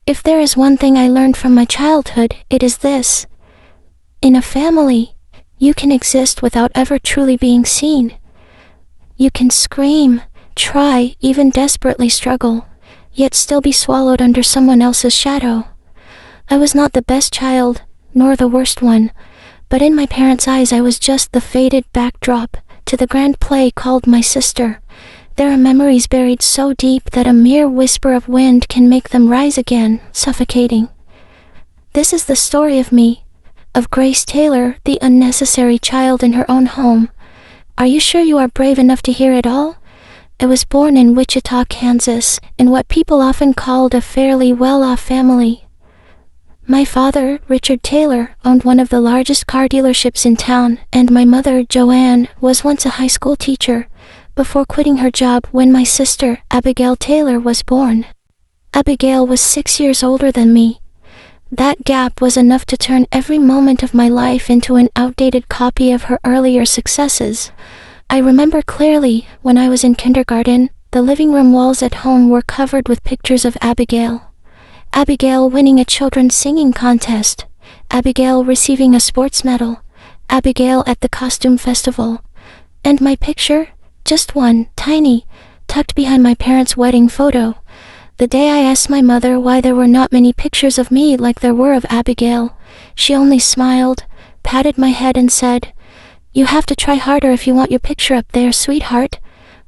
If there is one thing I learned from my childhood, it is this. In a family, you can exist without ever truly being seen. You can scream, try, even desperately struggle, yet still be swallowed under someone else's shadow. I was not the best child, nor the worst one, but in my parents' eyes I was just the faded backdrop to the grand play called my sister. There are memories buried so deep that a mere whisper of wind can make them rise again, suffocating. This is the story of me, of Grace Taylor, the unnecessary child in her own home. Are you sure you are brave enough to hear it all? I was born in Wichita, Kansas, in what people often called a fairly well-off family. My father, Richard Taylor, owned one of the largest car dealerships in town, and my mother, Joanne, was once a high school teacher, before quitting her job when my sister, Abigail Taylor, was born. Abigail was 6 years older than me. That gap was enough to turn every moment of my life into an outdated copy of her earlier successes. I remember clearly, when I was in kindergarten, the living room walls at home were covered with pictures of Abigail. Abigail winning a children's singing contest, Abigail receiving a sports medal, Abigail at the costume festival. And my picture, just one, tiny, tucked behind my parents' wedding photo. The day I asked my mother why there were not many pictures of me like there were of Abigail, she only smiled, patted my head and said, "You have to try harder if you want your picture up there, sweetheart."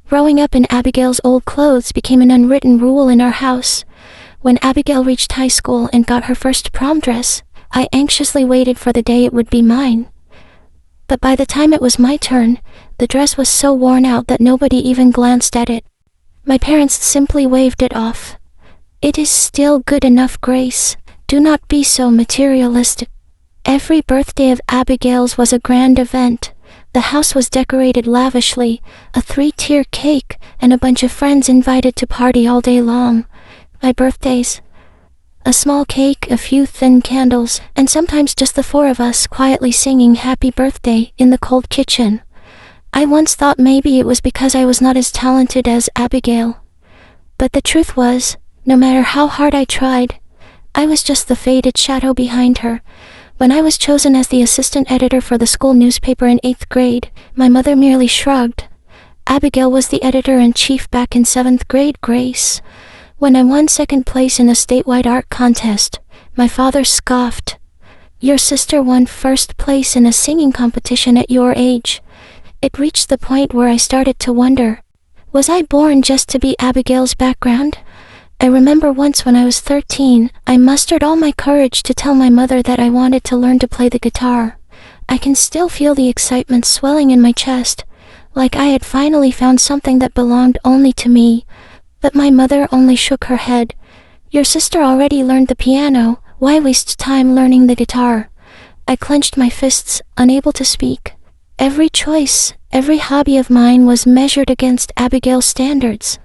Growing up in Abigail's old clothes became an unwritten rule in our house. When Abigail reached high school and got her first prom dress, I anxiously waited for the day it would be mine. But by the time it was my turn, the dress was so worn out that nobody even glanced at it. My parents simply waved it off. "It is still good enough, Grace. Do not be so materialistic." Every birthday of Abigail's was a grand event. The house was decorated lavishly, a 3-tier cake, and a bunch of friends invited to party all day long. My birthdays. A small cake, a few thin candles, and sometimes just the 4 of us quietly singing happy birthday in the cold kitchen. I once thought maybe it was because I was not as talented as Abigail. But the truth was, no matter how hard I tried, I was just the faded shadow behind her. When I was chosen as the assistant editor for the school newspaper in 8th grade, my mother merely shrugged. Abigail was the editor-in-chief back in 7th grade, Grace. When I won 2nd place in a statewide art contest, my father scoffed. "Your sister won 1st place in a singing competition at your age." It reached the point where I started to wonder, was I born just to be Abigail's background? I remember once when I was 13, I mustered all my courage to tell my mother that I wanted to learn to play the guitar. I can still feel the excitement swelling in my chest, like I had finally found something that belonged only to me. But my mother only shook her head. "Your sister already learned the piano. Why waste time learning the guitar?" I clenched my fists, unable to speak. Every choice, every hobby of mine was measured against Abigail's standards.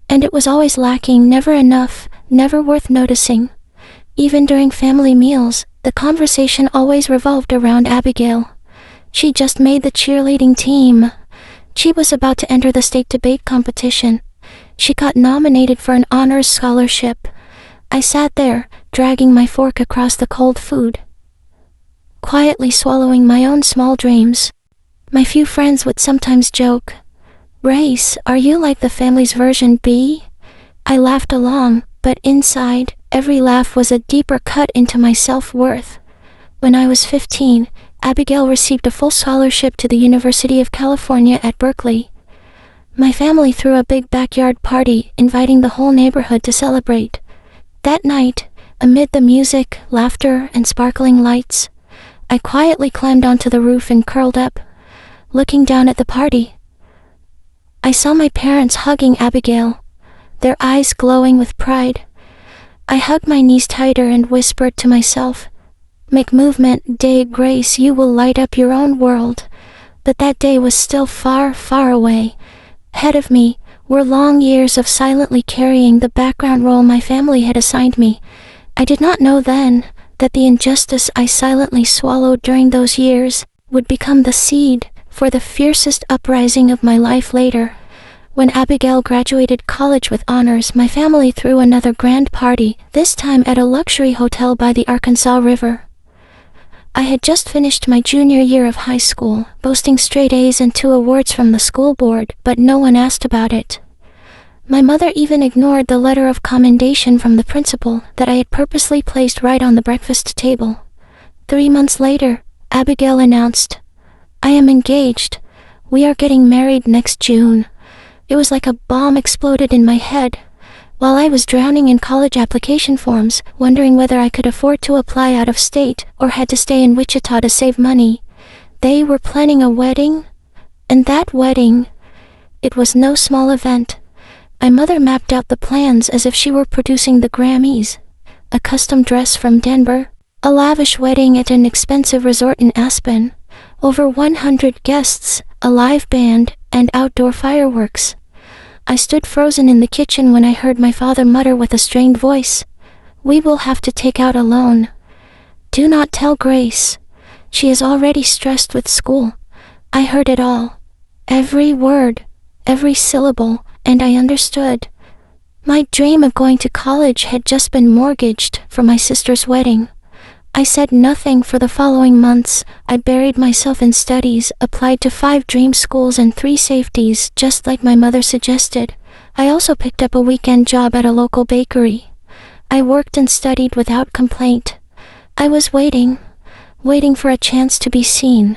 And it was always lacking, never enough, never worth noticing. Even during family meals, the conversation always revolved around Abigail. She just made the cheerleading team. She was about to enter the state debate competition. She got nominated for an honors scholarship. I sat there, dragging my fork across the cold food, quietly swallowing my own small dreams. My few friends would sometimes joke, "Grace, are you like the family's version B?" I laughed along, but inside, every laugh was a deeper cut into my self-worth. When I was 15, Abigail received a full scholarship to the University of California at Berkeley. My family threw a big backyard party, inviting the whole neighborhood to celebrate. That night, amid the music, laughter, and sparkling lights, I quietly climbed onto the roof and curled up, looking down at the party. I saw my parents hugging Abigail, their eyes glowing with pride. I hugged my knees tighter and whispered to myself, "Make movement, day, Grace, you will light up your own world." But that day was still far, far away. Ahead of me were long years of silently carrying the background role my family had assigned me. I did not know then that the injustice I silently swallowed during those years would become the seed for the fiercest uprising of my life later. When Abigail graduated college with honors, my family threw another grand party, this time at a luxury hotel by the Arkansas River. I had just finished my junior year of high school, boasting straight A's and 2 awards from the school board, but no one asked about it. My mother even ignored the letter of commendation from the principal that I had purposely placed right on the breakfast table. 3 months later, Abigail announced, "I am engaged. We are getting married next June." It was like a bomb exploded in my head. While I was drowning in college application forms, wondering whether I could afford to apply out of state or had to stay in Wichita to save money, they were planning a wedding. And that wedding, it was no small event. My mother mapped out the plans as if she were producing the Grammys. A custom dress from Denver, a lavish wedding at an expensive resort in Aspen, over 100 guests, a live band, and outdoor fireworks. I stood frozen in the kitchen when I heard my father mutter with a strained voice, "We will have to take out a loan. Do not tell Grace. She is already stressed with school." I heard it all. Every word, every syllable, and I understood. My dream of going to college had just been mortgaged for my sister's wedding. I said nothing for the following months. I buried myself in studies, applied to 5 dream schools and 3 safeties, just like my mother suggested. I also picked up a weekend job at a local bakery. I worked and studied without complaint. I was waiting for a chance to be seen.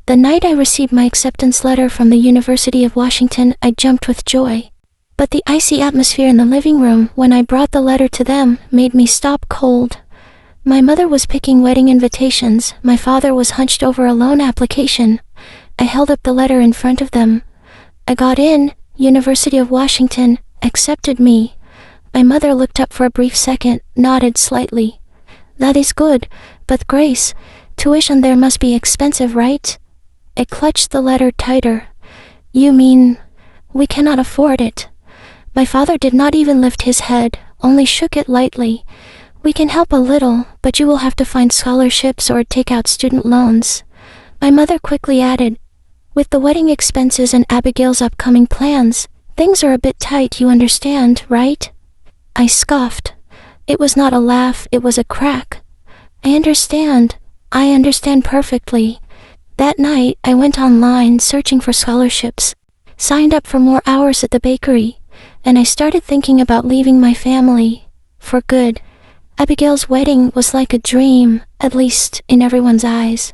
The night I received my acceptance letter from the University of Washington, I jumped with joy. But the icy atmosphere in the living room when I brought the letter to them made me stop cold. My mother was picking wedding invitations. My father was hunched over a loan application. I held up the letter in front of them. I got in. University of Washington accepted me. My mother looked up for a brief second, nodded slightly. "That is good, but Grace, tuition there must be expensive, right?" I clutched the letter tighter. "You mean, we cannot afford it?" My father did not even lift his head, only shook it lightly. "We can help a little, but you will have to find scholarships or take out student loans." My mother quickly added, "With the wedding expenses and Abigail's upcoming plans, things are a bit tight, you understand, right?" I scoffed. It was not a laugh, it was a crack. I understand perfectly." That night, I went online searching for scholarships, signed up for more hours at the bakery, and I started thinking about leaving my family, for good. Abigail's wedding was like a dream, at least in everyone's eyes.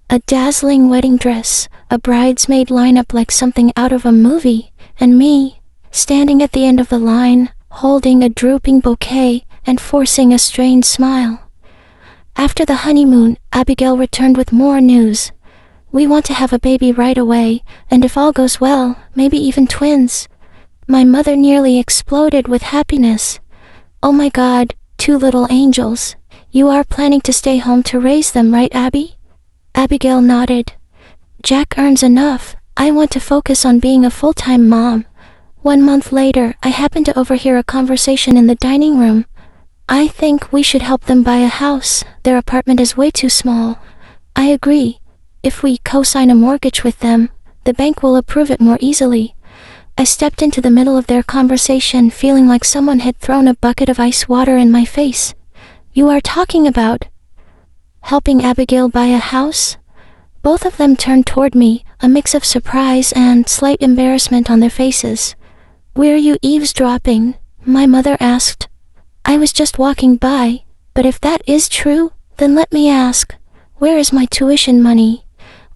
A dazzling wedding dress, a bridesmaid lineup like something out of a movie, and me, standing at the end of the line, holding a drooping bouquet and forcing a strained smile. After the honeymoon, Abigail returned with more news. "We want to have a baby right away, and if all goes well, maybe even twins." My mother nearly exploded with happiness. "Oh my God, 2 little angels. You are planning to stay home to raise them, right, Abby?" Abigail nodded. "Jack earns enough. I want to focus on being a full-time mom." 1 month later, I happened to overhear a conversation in the dining room. "I think we should help them buy a house. Their apartment is way too small." I agree. If we co-sign a mortgage with them, the bank will approve it more easily. I stepped into the middle of their conversation, feeling like someone had thrown a bucket of ice water in my face. "You are talking about helping Abigail buy a house?" Both of them turned toward me, a mix of surprise and slight embarrassment on their faces. "Were you eavesdropping?" my mother asked. "I was just walking by, but if that is true, then let me ask, where is my tuition money?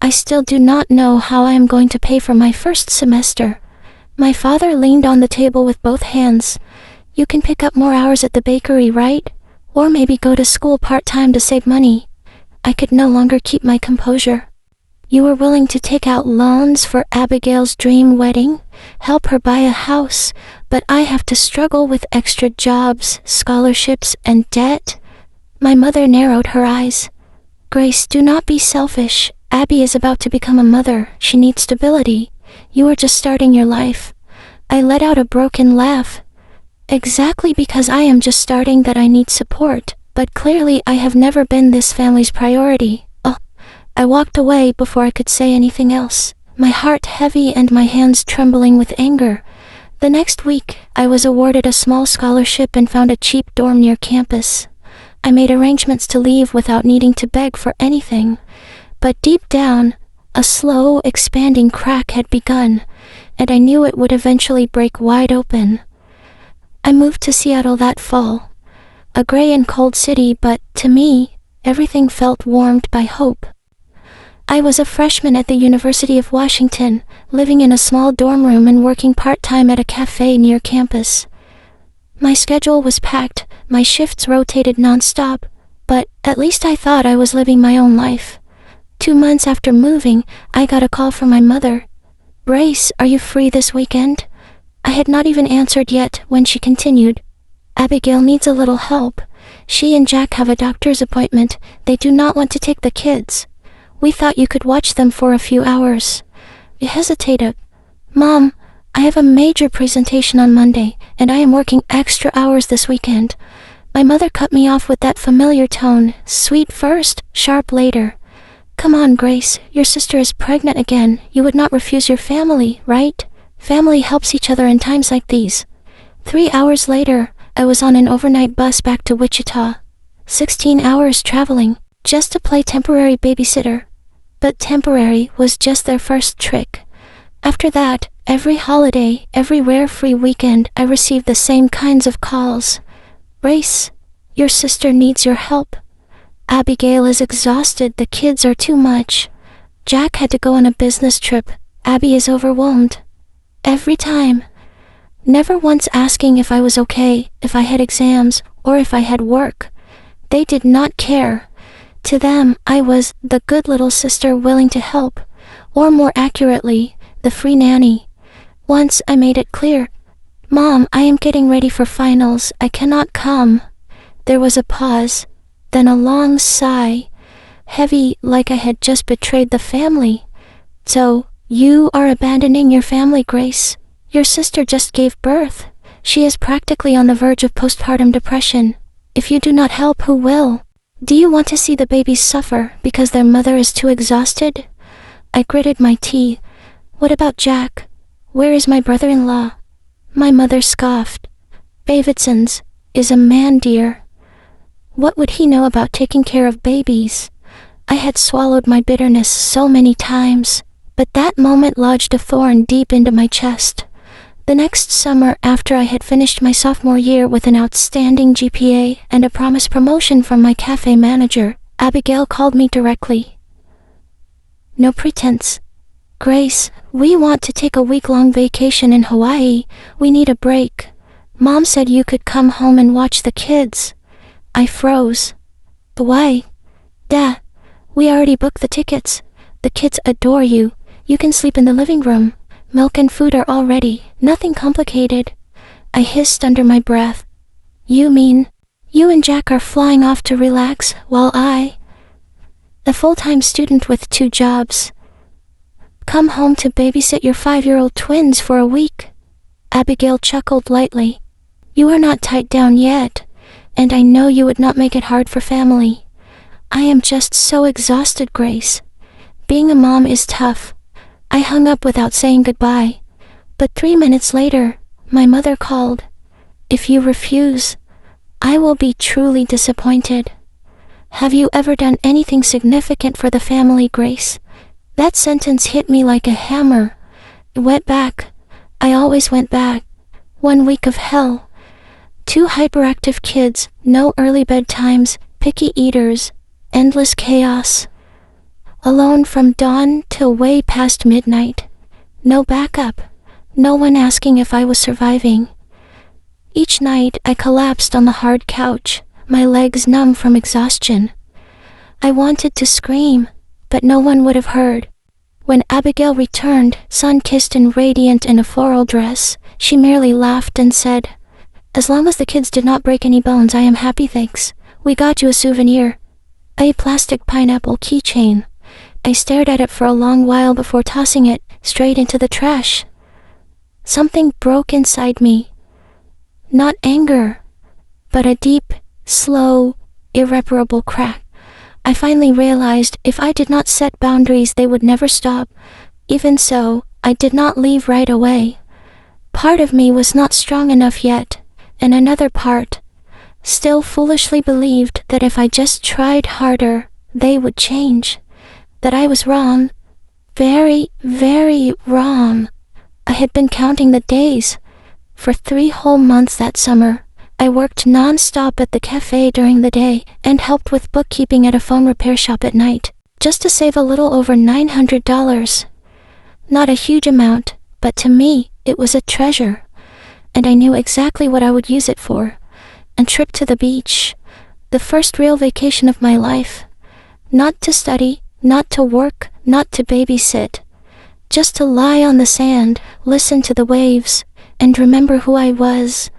I still do not know how I am going to pay for my first semester." My father leaned on the table with both hands. "You can pick up more hours at the bakery, right? Or maybe go to school part-time to save money." I could no longer keep my composure. "You were willing to take out loans for Abigail's dream wedding, help her buy a house, but I have to struggle with extra jobs, scholarships, and debt?" My mother narrowed her eyes. "Grace, do not be selfish. Abby is about to become a mother. She needs stability. You are just starting your life." I let out a broken laugh. "Exactly because I am just starting that I need support, but clearly I have never been this family's priority." I walked away before I could say anything else. my heart heavy and my hands trembling with anger. The next week, I was awarded a small scholarship and found a cheap dorm near campus. I made arrangements to leave without needing to beg for anything. But deep down, a slow, expanding crack had begun, and I knew it would eventually break wide open. I moved to Seattle that fall. A gray and cold city, but to me, everything felt warmed by hope. I was a freshman at the University of Washington, living in a small dorm room and working part-time at a cafe near campus. My schedule was packed, my shifts rotated non-stop, but at least I thought I was living my own life. 2 months after moving, I got a call from my mother. "Grace, are you free this weekend?" I had not even answered yet when she continued, "Abigail needs a little help. She and Jack have a doctor's appointment. They do not want to take the kids. We thought you could watch them for a few hours." I hesitated. "Mom, I have a major presentation on Monday, and I am working extra hours this weekend." My mother cut me off with that familiar tone, sweet first, sharp later. "Come on, Grace, your sister is pregnant again. You would not refuse your family, right? Family helps each other in times like these." 3 hours later, I was on an overnight bus back to Wichita. 16 hours traveling, just to play temporary babysitter. But temporary was just their first trick. After that, every holiday, every rare free weekend, I received the same kinds of calls. "Grace, your sister needs your help. Abigail is exhausted, the kids are too much. Jack had to go on a business trip. Abby is overwhelmed." Every time. Never once asking if I was okay, if I had exams, or if I had work. They did not care. To them, I was the good little sister willing to help, or more accurately, the free nanny. Once I made it clear, "Mom, I am getting ready for finals. I cannot come." There was a pause, then a long sigh, heavy like I had just betrayed the family. "So, you are abandoning your family, Grace? Your sister just gave birth. She is practically on the verge of postpartum depression. If you do not help, who will? Do you want to see the babies suffer because their mother is too exhausted?" I gritted my teeth. "What about Jack? Where is my brother-in-law?" My mother scoffed. "Babysitting is a man, dear. What would he know about taking care of babies?" I had swallowed my bitterness so many times, but that moment lodged a thorn deep into my chest. The next summer, after I had finished my sophomore year with an outstanding GPA and a promised promotion from my cafe manager, Abigail called me directly. No pretense. "Grace, we want to take a week-long vacation in Hawaii. We need a break. Mom said you could come home and watch the kids." I froze. "Why? Dad, we already booked the tickets. The kids adore you. You can sleep in the living room. Milk and food are all ready. Nothing complicated." I hissed under my breath. "You mean, you and Jack are flying off to relax while I, a full-time student with 2 jobs, come home to babysit your 5-year-old twins for a week?" Abigail chuckled lightly. "You are not tied down yet, and I know you would not make it hard for family. I am just so exhausted, Grace. Being a mom is tough." I hung up without saying goodbye, but 3 minutes later, my mother called. "If you refuse, I will be truly disappointed. Have you ever done anything significant for the family, Grace?" That sentence hit me like a hammer. I went back. I always went back. 1 week of hell. 2 hyperactive kids, no early bedtimes, picky eaters, endless chaos. Alone from dawn till way past midnight. No backup. No one asking if I was surviving. Each night I collapsed on the hard couch, my legs numb from exhaustion. I wanted to scream, but no one would have heard. When Abigail returned, sun-kissed and radiant in a floral dress, she merely laughed and said, "As long as the kids did not break any bones, I am happy, thanks. We got you a souvenir. A plastic pineapple keychain." I stared at it for a long while before tossing it straight into the trash. Something broke inside me. Not anger, but a deep, slow, irreparable crack. I finally realized if I did not set boundaries, they would never stop. Even so, I did not leave right away. Part of me was not strong enough yet, and another part still foolishly believed that if I just tried harder, they would change. That I was wrong. Very, very wrong. I had been counting the days. For 3 whole months that summer, I worked non-stop at the cafe during the day and helped with bookkeeping at a phone repair shop at night, just to save a little over $900. Not a huge amount, but to me, it was a treasure. And I knew exactly what I would use it for. A trip to the beach. The first real vacation of my life. Not to study, not to work, not to babysit. Just to lie on the sand, listen to the waves, and remember who I was.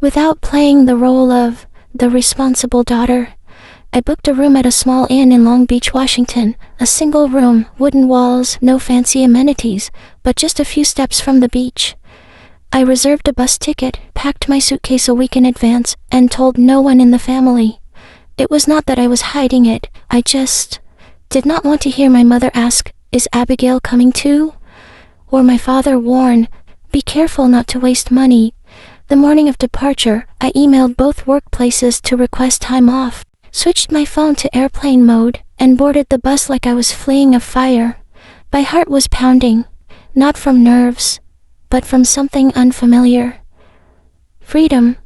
Without playing the role of the responsible daughter, I booked a room at a small inn in Long Beach, Washington. A single room, wooden walls, no fancy amenities, but just a few steps from the beach. I reserved a bus ticket, packed my suitcase a week in advance, and told no one in the family. It was not that I was hiding it, I just did not want to hear my mother ask, "Is Abigail coming too?" Or my father warn, "Be careful not to waste money." The morning of departure, I emailed both workplaces to request time off, switched my phone to airplane mode, and boarded the bus like I was fleeing a fire. My heart was pounding, not from nerves, but from something unfamiliar. Freedom.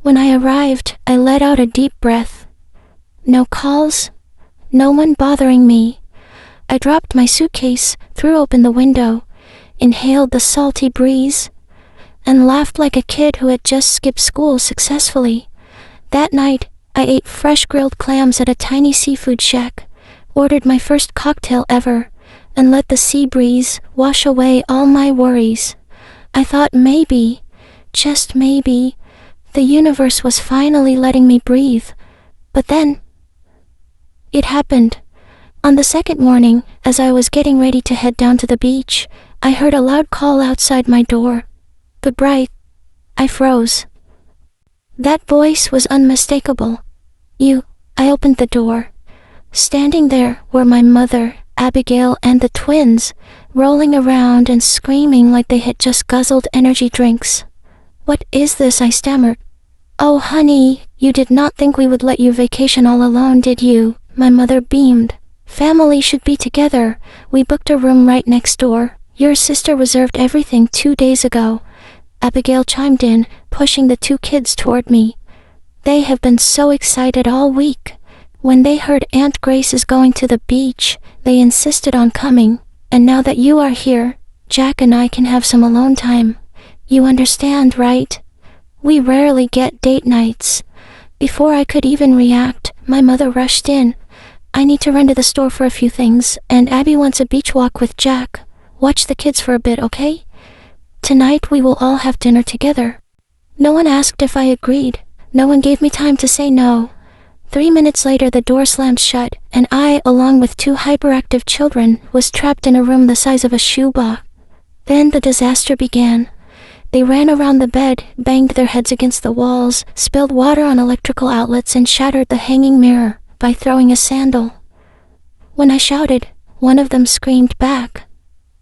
When I arrived, I let out a deep breath. No calls, no one bothering me. I dropped my suitcase, threw open the window, inhaled the salty breeze, and laughed like a kid who had just skipped school successfully. That night, I ate fresh grilled clams at a tiny seafood shack, ordered my first cocktail ever, and let the sea breeze wash away all my worries. I thought maybe, just maybe, the universe was finally letting me breathe. But then, it happened. On the second morning, as I was getting ready to head down to the beach, I heard a loud call outside my door. But bright. I froze. That voice was unmistakable. "You." I opened the door. Standing there were my mother, Abigail, and the twins, rolling around and screaming like they had just guzzled energy drinks. "What is this?" I stammered. "Oh, honey, you did not think we would let you vacation all alone, did you?" My mother beamed. "Family should be together. We booked a room right next door. Your sister reserved everything 2 days ago." Abigail chimed in, pushing the 2 kids toward me. "They have been so excited all week. When they heard Aunt Grace is going to the beach, they insisted on coming. And now that you are here, Jack and I can have some alone time. You understand, right? We rarely get date nights." Before I could even react, my mother rushed in. "I need to run to the store for a few things, and Abby wants a beach walk with Jack. Watch the kids for a bit, okay? Tonight we will all have dinner together." No one asked if I agreed. No one gave me time to say no. 3 minutes later the door slammed shut, and I, along with 2 hyperactive children, was trapped in a room the size of a shoebox. Then the disaster began. They ran around the bed, banged their heads against the walls, spilled water on electrical outlets, and shattered the hanging mirror by throwing a sandal. When I shouted, one of them screamed back,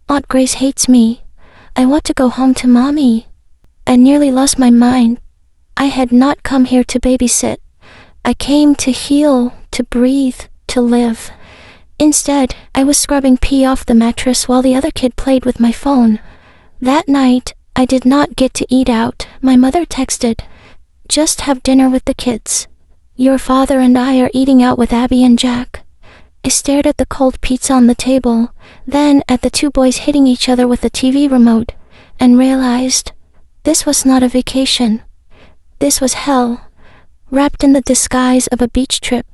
"Aunt Grace hates me. I want to go home to Mommy." I nearly lost my mind. I had not come here to babysit. I came to heal, to breathe, to live. Instead, I was scrubbing pee off the mattress while the other kid played with my phone. That night, I did not get to eat out. My mother texted, "Just have dinner with the kids. Your father and I are eating out with Abby and Jack." I stared at the cold pizza on the table, then at the 2 boys hitting each other with the TV remote, and realized this was not a vacation. This was hell, wrapped in the disguise of a beach trip.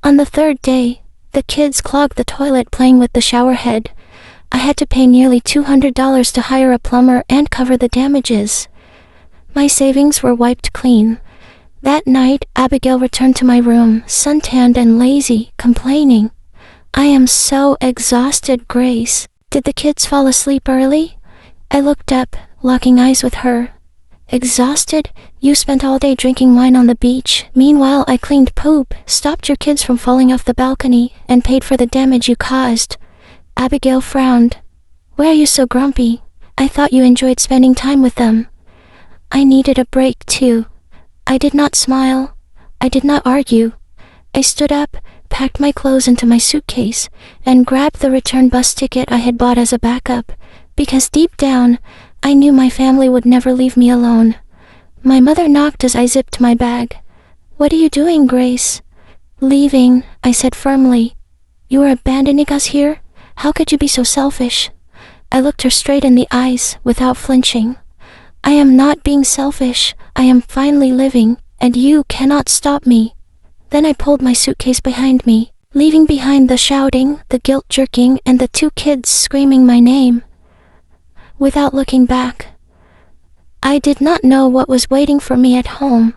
On the 3rd day, the kids clogged the toilet playing with the shower head. I had to pay nearly $200 to hire a plumber and cover the damages. My savings were wiped clean. That night, Abigail returned to my room, suntanned and lazy, complaining, "I am so exhausted, Grace." Did the kids fall asleep early? I looked up, locking eyes with her. "Exhausted? You spent all day drinking wine on the beach. Meanwhile, I cleaned poop, stopped your kids from falling off the balcony, and paid for the damage you caused." Abigail frowned. Why are you so grumpy? I thought you enjoyed spending time with them." I needed a break too. I did not smile. I did not argue. I stood up, packed my clothes into my suitcase, and grabbed the return bus ticket I had bought as a backup, because deep down, I knew my family would never leave me alone. My mother knocked as I zipped my bag. "What are you doing, Grace?" "Leaving," I said firmly. "You are abandoning us here? How could you be so selfish?" I looked her straight in the eyes, without flinching. "I am not being selfish. I am finally living, and you cannot stop me." Then I pulled my suitcase behind me, leaving behind the shouting, the guilt-jerking, and the 2 kids screaming my name. Without looking back, I did not know what was waiting for me at home,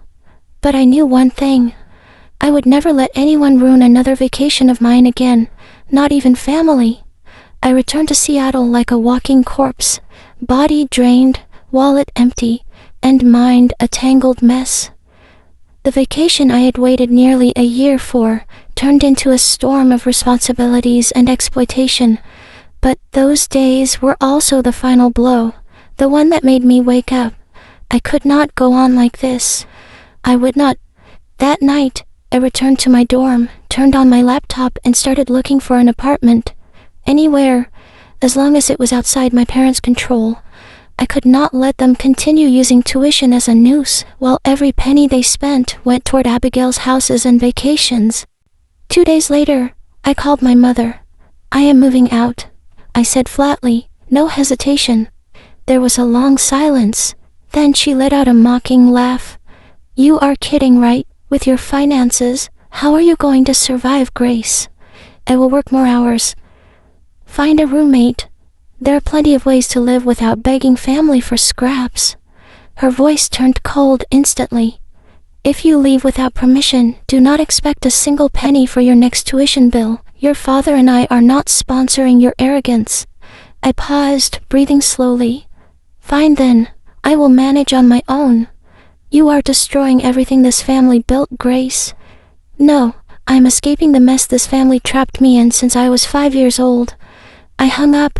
but I knew one thing. I would never let anyone ruin another vacation of mine again, not even family. I returned to Seattle like a walking corpse, body drained, wallet empty, and mind a tangled mess. The vacation I had waited nearly a year for turned into a storm of responsibilities and exploitation, but those days were also the final blow, the one that made me wake up. I could not go on like this. I would not. That night, I returned to my dorm, turned on my laptop, and started looking for an apartment. Anywhere, as long as it was outside my parents' control. I could not let them continue using tuition as a noose, while every penny they spent went toward Abigail's houses and vacations. 2 days later, I called my mother. "I am moving out," I said flatly, no hesitation. There was a long silence. Then she let out a mocking laugh. "You are kidding, right? With your finances, how are you going to survive, Grace?" "I will work more hours." "Find a roommate. There are plenty of ways to live without begging family for scraps." Her voice turned cold instantly. "If you leave without permission, do not expect a single penny for your next tuition bill. Your father and I are not sponsoring your arrogance." I paused, breathing slowly. "Fine then, I will manage on my own." "You are destroying everything this family built, Grace." "No, I am escaping the mess this family trapped me in since I was 5 years old." I hung up.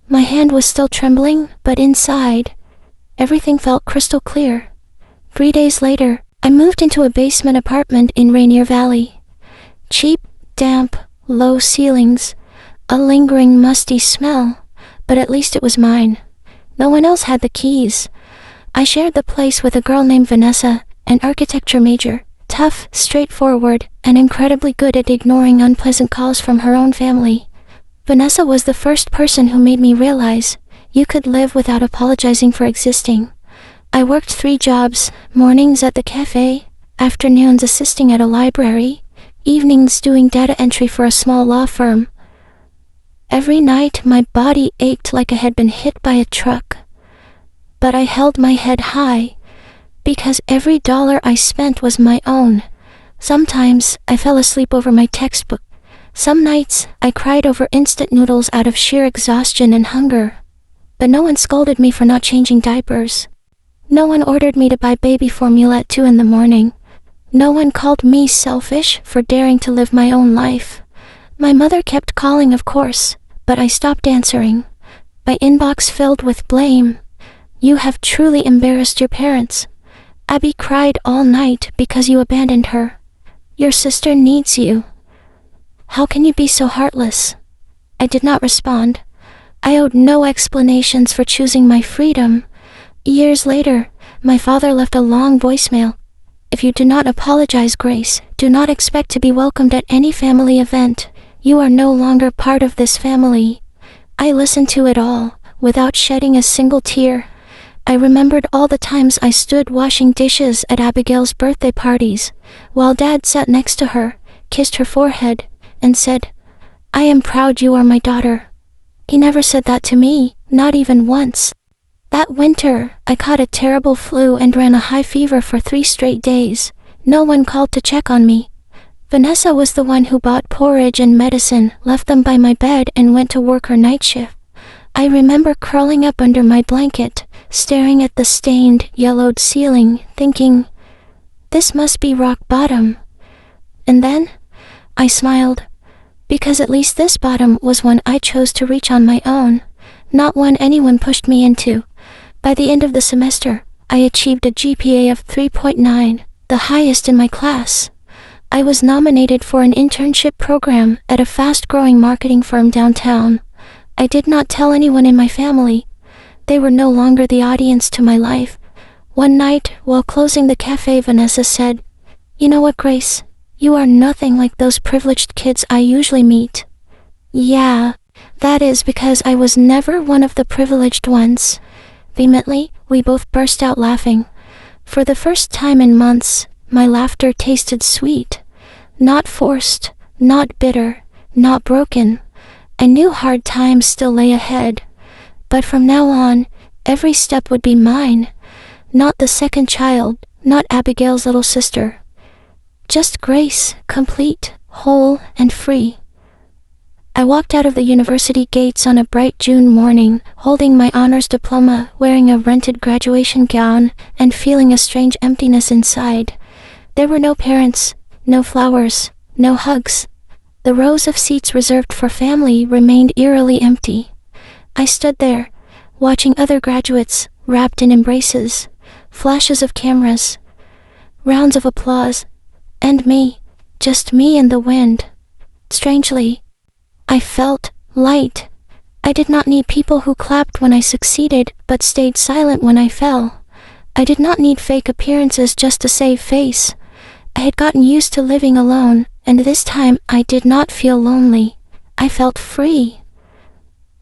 My hand was still trembling, but inside, everything felt crystal clear. 3 days later, I moved into a basement apartment in Rainier Valley. Cheap, damp, low ceilings, a lingering musty smell, but at least it was mine. No one else had the keys. I shared the place with a girl named Vanessa, an architecture major, tough, straightforward, and incredibly good at ignoring unpleasant calls from her own family. Vanessa was the first person who made me realize you could live without apologizing for existing. I worked 3 jobs, mornings at the cafe, afternoons assisting at a library, evenings doing data entry for a small law firm. Every night my body ached like I had been hit by a truck. But I held my head high, because every dollar I spent was my own. Sometimes I fell asleep over my textbook. Some nights, I cried over instant noodles out of sheer exhaustion and hunger. But no one scolded me for not changing diapers. No one ordered me to buy baby formula at 2 in the morning. No one called me selfish for daring to live my own life. My mother kept calling, of course, but I stopped answering. My inbox filled with blame. "You have truly embarrassed your parents. Abby cried all night because you abandoned her. Your sister needs you. How can you be so heartless?" I did not respond. I owed no explanations for choosing my freedom. Years later, my father left a long voicemail. "If you do not apologize, Grace, do not expect to be welcomed at any family event. You are no longer part of this family." I listened to it all, without shedding a single tear. I remembered all the times I stood washing dishes at Abigail's birthday parties, while Dad sat next to her, kissed her forehead, and said, "I am proud you are my daughter." He never said that to me, not even once. That winter, I caught a terrible flu and ran a high fever for 3 straight days. No one called to check on me. Vanessa was the one who bought porridge and medicine, left them by my bed, and went to work her night shift. I remember curling up under my blanket, staring at the stained, yellowed ceiling, thinking, this must be rock bottom. And then, I smiled, because at least this bottom was one I chose to reach on my own. not one anyone pushed me into. By the end of the semester, I achieved a GPA of 3.9, the highest in my class. I was nominated for an internship program at a fast-growing marketing firm downtown. I did not tell anyone in my family. They were no longer the audience to my life. One night, while closing the cafe, Vanessa said, "You know what, Grace? You are nothing like those privileged kids I usually meet." Yeah, that is because I was never one of the privileged ones. Vehemently, we both burst out laughing. For the first time in months, my laughter tasted sweet. Not forced, not bitter, not broken. I knew hard times still lay ahead. But from now on, every step would be mine. Not the second child, not Abigail's little sister. Just Grace, complete, whole, and free. I walked out of the university gates on a bright June morning, holding my honors diploma, wearing a rented graduation gown, and feeling a strange emptiness inside. There were no parents, no flowers, no hugs. The rows of seats reserved for family remained eerily empty. I stood there, watching other graduates, wrapped in embraces, flashes of cameras, rounds of applause, and me, just me and the wind. Strangely, I felt light. I did not need people who clapped when I succeeded, but stayed silent when I fell. I did not need fake appearances just to save face. I had gotten used to living alone, and this time I did not feel lonely. I felt free.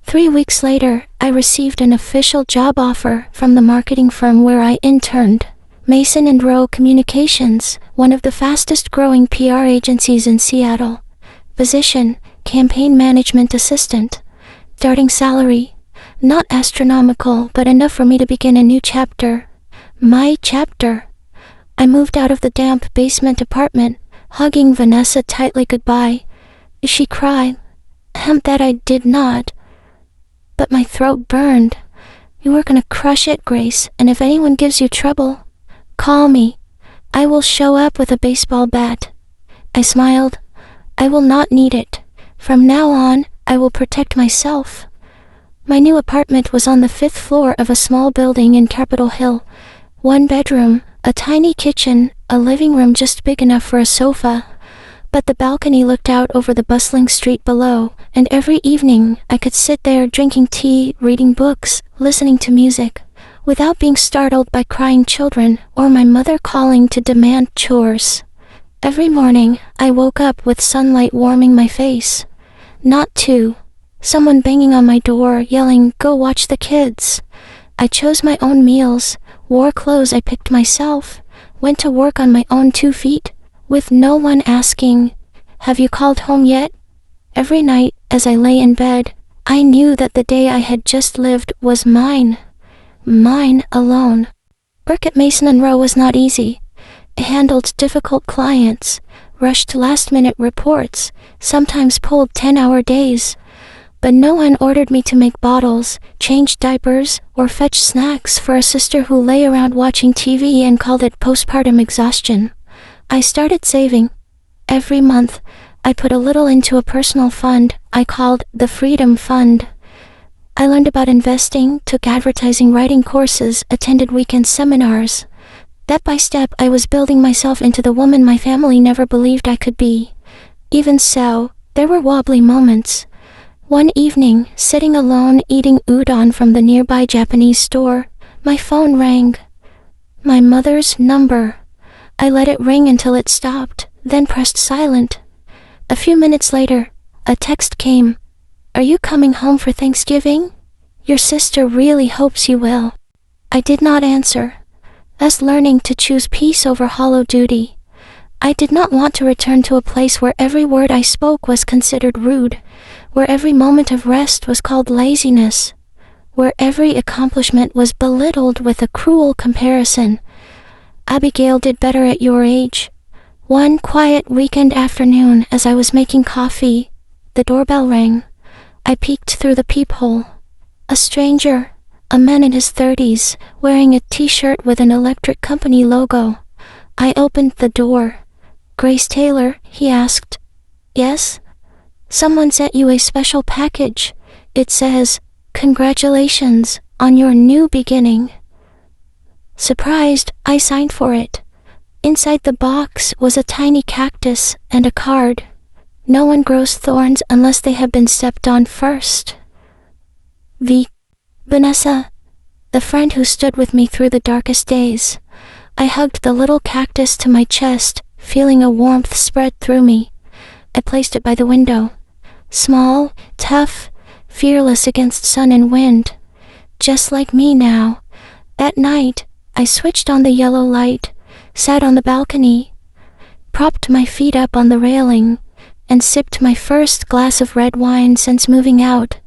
3 weeks later, I received an official job offer from the marketing firm where I interned, Mason & Rowe Communications, one of the fastest-growing PR agencies in Seattle. Position, Campaign Management Assistant. Starting salary, not astronomical, but enough for me to begin a new chapter. My chapter. I moved out of the damp basement apartment, hugging Vanessa tightly goodbye. She cried. That I did not. But my throat burned. "You were gonna crush it, Grace, and if anyone gives you trouble, call me. I will show up with a baseball bat." I smiled. "I will not need it. From now on, I will protect myself." My new apartment was on the 5th floor of a small building in Capitol Hill. 1 bedroom, a tiny kitchen, a living room just big enough for a sofa. But the balcony looked out over the bustling street below, and every evening I could sit there drinking tea, reading books, listening to music, without being startled by crying children or my mother calling to demand chores. Every morning, I woke up with sunlight warming my face. Not two. Someone banging on my door, yelling, "Go watch the kids." I chose my own meals, wore clothes I picked myself, went to work on my own 2 feet, with no one asking, "Have you called home yet?" Every night, as I lay in bed, I knew that the day I had just lived was mine. Mine alone. Work at Mason & Rowe was not easy. I handled difficult clients, rushed last-minute reports, sometimes pulled 10-hour days. But no one ordered me to make bottles, change diapers, or fetch snacks for a sister who lay around watching TV and called it postpartum exhaustion. I started saving. Every month, I put a little into a personal fund I called the Freedom Fund. I learned about investing, took advertising writing courses, attended weekend seminars. Step by step, I was building myself into the woman my family never believed I could be. Even so, there were wobbly moments. One evening, sitting alone eating udon from the nearby Japanese store, my phone rang. My mother's number. I let it ring until it stopped, then pressed silent. A few minutes later, a text came. "Are you coming home for Thanksgiving? Your sister really hopes you will." I did not answer. Thus learning to choose peace over hollow duty. I did not want to return to a place where every word I spoke was considered rude, where every moment of rest was called laziness, where every accomplishment was belittled with a cruel comparison. Abigail did better at your age. One quiet weekend afternoon, as I was making coffee, the doorbell rang. I peeked through the peephole. A stranger, a man in his 30s, wearing a t-shirt with an electric company logo. I opened the door. "Grace Taylor?" he asked. "Yes?" "Someone sent you a special package. It says, Congratulations on your new beginning." Surprised, I signed for it. Inside the box was a tiny cactus and a card. "No one grows thorns unless they have been stepped on first. Vanessa, the friend who stood with me through the darkest days." I hugged the little cactus to my chest, feeling a warmth spread through me. I placed it by the window. Small, tough, fearless against sun and wind. Just like me now. At night, I switched on the yellow light, sat on the balcony, propped my feet up on the railing, and sipped my first glass of red wine since moving out.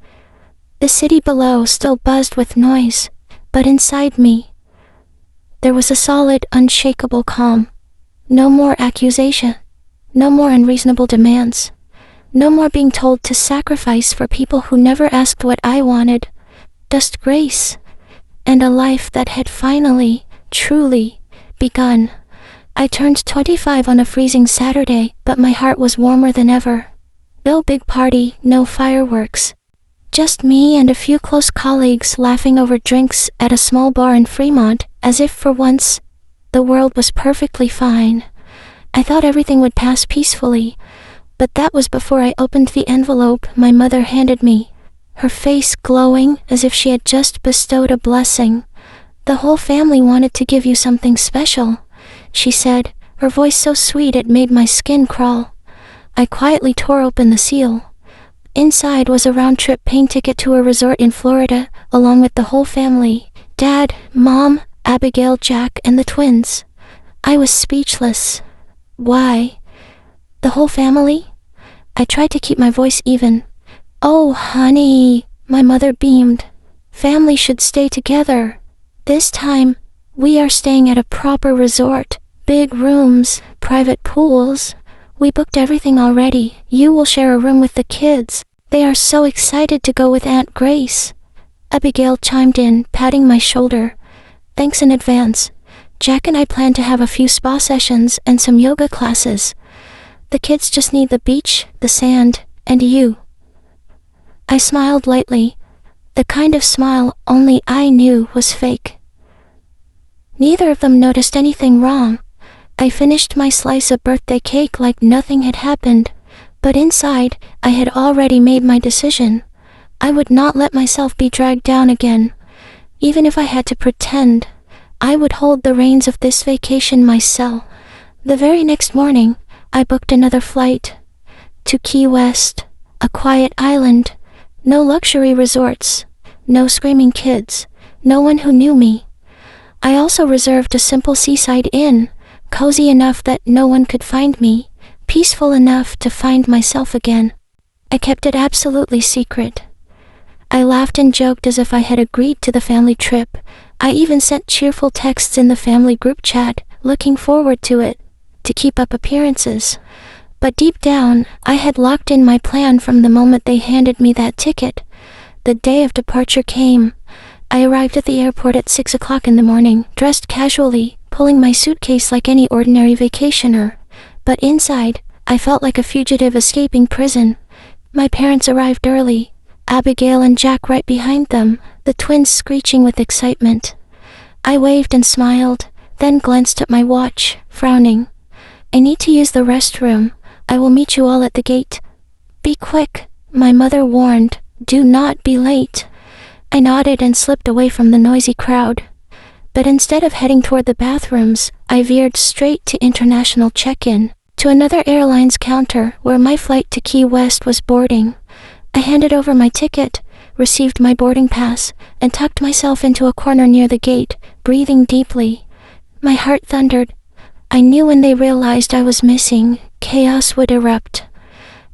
The city below still buzzed with noise, but inside me, there was a solid, unshakable calm. No more accusation. No more unreasonable demands. No more being told to sacrifice for people who never asked what I wanted. Just grace, and a life that had finally, truly, begun. I turned 25 on a freezing Saturday, but my heart was warmer than ever. No big party, no fireworks. Just me and a few close colleagues laughing over drinks at a small bar in Fremont, as if for once, the world was perfectly fine. I thought everything would pass peacefully, but that was before I opened the envelope my mother handed me, her face glowing as if she had just bestowed a blessing. "The whole family wanted to give you something special," she said, her voice so sweet it made my skin crawl. I quietly tore open the seal. Inside was a round-trip plane ticket to a resort in Florida, along with the whole family: Dad, Mom, Abigail, Jack, and the twins. I was speechless. "Why? The whole family?" I tried to keep my voice even. "Oh, honey," my mother beamed. "Family should stay together. This time, we are staying at a proper resort. Big rooms, private pools. We booked everything already. You will share a room with the kids. They are so excited to go with Aunt Grace." Abigail chimed in, patting my shoulder. "Thanks in advance. Jack and I plan to have a few spa sessions and some yoga classes. The kids just need the beach, the sand, and you." I smiled lightly, the kind of smile only I knew was fake. Neither of them noticed anything wrong. I finished my slice of birthday cake like nothing had happened, but inside, I had already made my decision. I would not let myself be dragged down again. Even if I had to pretend, I would hold the reins of this vacation myself. The very next morning, I booked another flight to Key West, a quiet island. No luxury resorts, no screaming kids, no one who knew me. I also reserved a simple seaside inn, cozy enough that no one could find me, peaceful enough to find myself again. I kept it absolutely secret. I laughed and joked as if I had agreed to the family trip. I even sent cheerful texts in the family group chat, looking forward to it, to keep up appearances. But deep down, I had locked in my plan from the moment they handed me that ticket. The day of departure came. I arrived at the airport at 6 o'clock in the morning, dressed casually, pulling my suitcase like any ordinary vacationer. But inside, I felt like a fugitive escaping prison. My parents arrived early, Abigail and Jack right behind them, the twins screeching with excitement. I waved and smiled, then glanced at my watch, frowning. "I need to use the restroom. I will meet you all at the gate." "Be quick," my mother warned. "Do not be late." I nodded and slipped away from the noisy crowd. But instead of heading toward the bathrooms, I veered straight to international check-in, to another airline's counter where my flight to Key West was boarding. I handed over my ticket, received my boarding pass, and tucked myself into a corner near the gate, breathing deeply. My heart thundered. I knew when they realized I was missing, chaos would erupt.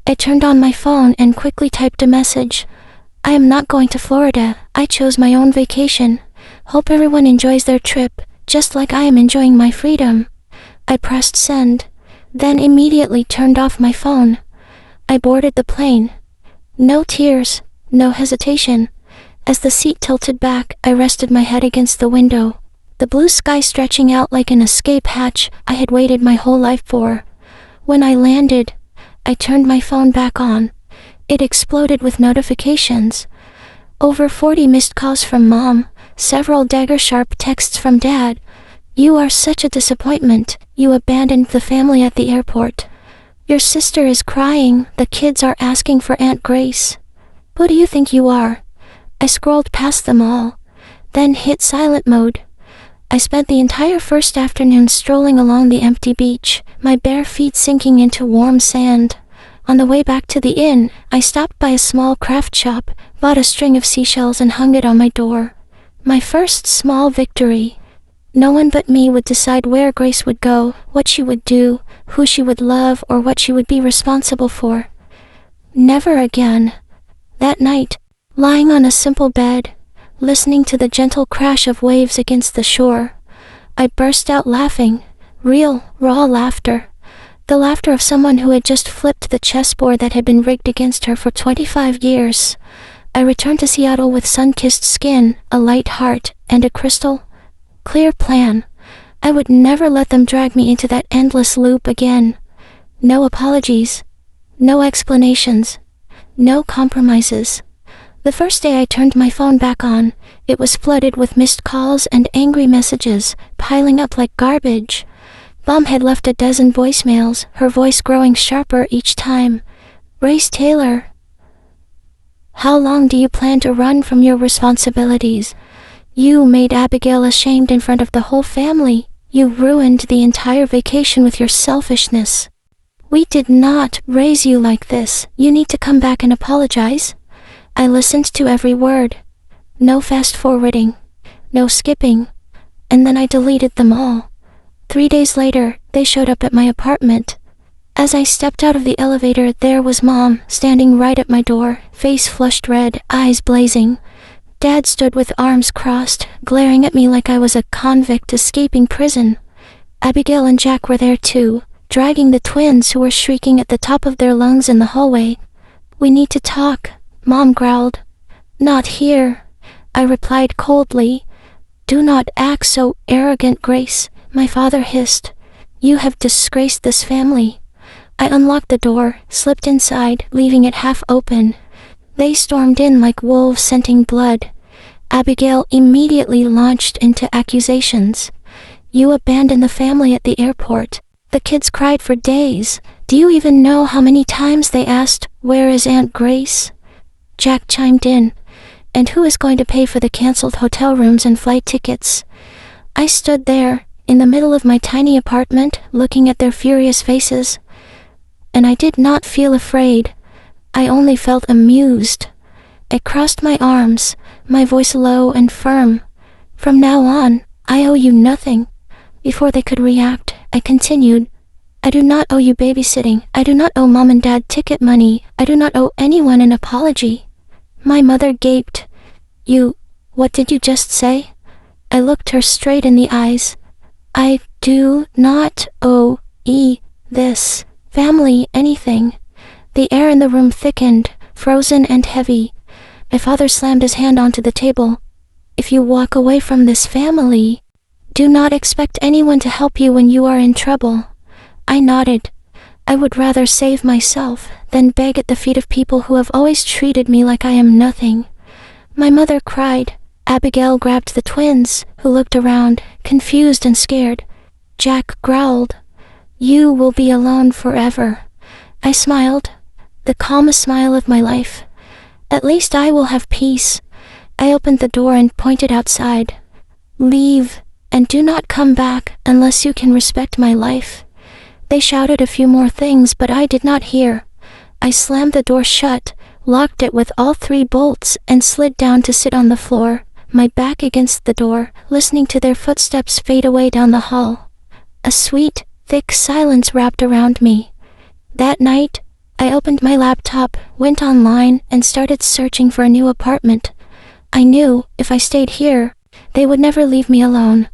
I turned on my phone and quickly typed a message. "I am not going to Florida. I chose my own vacation. Hope everyone enjoys their trip, just like I am enjoying my freedom." I pressed send, then immediately turned off my phone. I boarded the plane. No tears, no hesitation. As the seat tilted back, I rested my head against the window, the blue sky stretching out like an escape hatch I had waited my whole life for. When I landed, I turned my phone back on. It exploded with notifications. Over 40 missed calls from Mom, several dagger-sharp texts from Dad. You are such a disappointment. You abandoned the family at the airport. Your sister is crying. The kids are asking for Aunt Grace. Who do you think you are? I scrolled past them all, then hit silent mode. I spent the entire first afternoon strolling along the empty beach, my bare feet sinking into warm sand. On the way back to the inn, I stopped by a small craft shop, bought a string of seashells and hung it on my door. My first small victory. No one but me would decide where Grace would go, what she would do, who she would love, or what she would be responsible for. Never again. That night, lying on a simple bed, listening to the gentle crash of waves against the shore, I burst out laughing, real, raw laughter. The laughter of someone who had just flipped the chessboard that had been rigged against her for 25 years. I returned to Seattle with sun-kissed skin, a light heart, and a crystal clear plan. I would never let them drag me into that endless loop again. No apologies. No explanations. No compromises. The first day I turned my phone back on, it was flooded with missed calls and angry messages, piling up like garbage. Mom had left a dozen voicemails, her voice growing sharper each time. Grace Taylor. How long do you plan to run from your responsibilities? You made Abigail ashamed in front of the whole family. You ruined the entire vacation with your selfishness. We did not raise you like this. You need to come back and apologize. I listened to every word. No fast-forwarding. No skipping. And then I deleted them all. 3 days later, they showed up at my apartment. As I stepped out of the elevator, there was Mom, standing right at my door, face flushed red, eyes blazing. Dad stood with arms crossed, glaring at me like I was a convict escaping prison. Abigail and Jack were there too, dragging the twins who were shrieking at the top of their lungs in the hallway. We need to talk, Mom growled. Not here, I replied coldly. Do not act so arrogant, Grace, my father hissed. You have disgraced this family. I unlocked the door, slipped inside, leaving it half open. They stormed in like wolves scenting blood. Abigail immediately launched into accusations. You abandoned the family at the airport. The kids cried for days. Do you even know how many times they asked, "Where is Aunt Grace?" Jack chimed in. And who is going to pay for the canceled hotel rooms and flight tickets? I stood there, in the middle of my tiny apartment, looking at their furious faces. And I did not feel afraid. I only felt amused. I crossed my arms, my voice low and firm. From now on, I owe you nothing. Before they could react, I continued. I do not owe you babysitting. I do not owe Mom and Dad ticket money. I do not owe anyone an apology. My mother gaped. What did you just say? I looked her straight in the eyes. I do not owe this family anything. The air in the room thickened, frozen and heavy. My father slammed his hand onto the table. If you walk away from this family, do not expect anyone to help you when you are in trouble. I nodded. I would rather save myself than beg at the feet of people who have always treated me like I am nothing. My mother cried. Abigail grabbed the twins, who looked around, confused and scared. Jack growled. You will be alone forever. I smiled, the calmest smile of my life. At least I will have peace. I opened the door and pointed outside. Leave, and do not come back unless you can respect my life. They shouted a few more things, but I did not hear. I slammed the door shut, locked it with all 3 bolts, and slid down to sit on the floor, my back against the door, listening to their footsteps fade away down the hall. A sweet, thick silence wrapped around me. That night, I opened my laptop, went online, and started searching for a new apartment. I knew, if I stayed here, they would never leave me alone.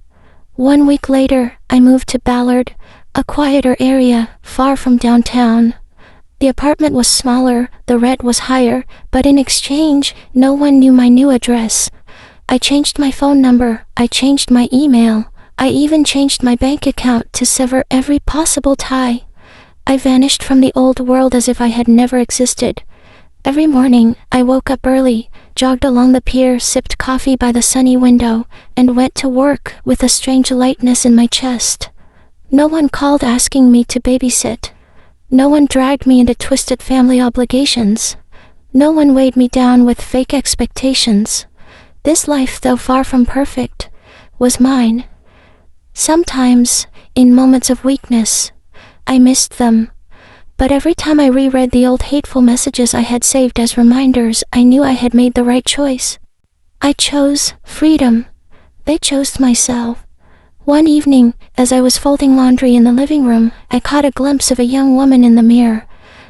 1 week later, I moved to Ballard, a quieter area, far from downtown. The apartment was smaller, the rent was higher, but in exchange, no one knew my new address. I changed my phone number, I changed my email, I even changed my bank account to sever every possible tie. I vanished from the old world as if I had never existed. Every morning, I woke up early, jogged along the pier, sipped coffee by the sunny window, and went to work with a strange lightness in my chest. No one called asking me to babysit. No one dragged me into twisted family obligations. No one weighed me down with fake expectations. This life, though far from perfect, was mine. Sometimes, in moments of weakness, I missed them. But every time I reread the old hateful messages I had saved as reminders, I knew I had made the right choice. I chose freedom. They chose myself. One evening, as I was folding laundry in the living room, I caught a glimpse of a young woman in the mirror,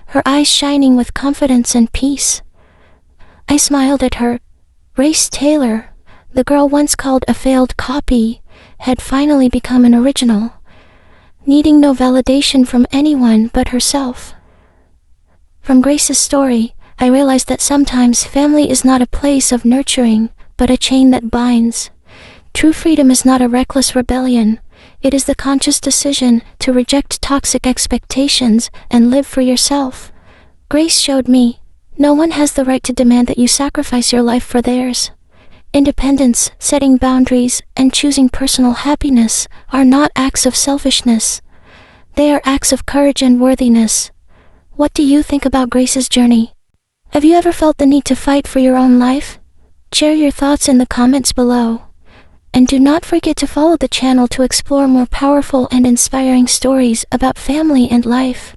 her eyes shining with confidence and peace. I smiled at her. Grace Taylor, the girl once called a failed copy, had finally become an original, needing no validation from anyone but herself. From Grace's story, I realized that sometimes family is not a place of nurturing, but a chain that binds. True freedom is not a reckless rebellion. It is the conscious decision to reject toxic expectations and live for yourself. Grace showed me, no one has the right to demand that you sacrifice your life for theirs. Independence, setting boundaries, and choosing personal happiness are not acts of selfishness. They are acts of courage and worthiness. What do you think about Grace's journey? Have you ever felt the need to fight for your own life? Share your thoughts in the comments below. And do not forget to follow the channel to explore more powerful and inspiring stories about family and life.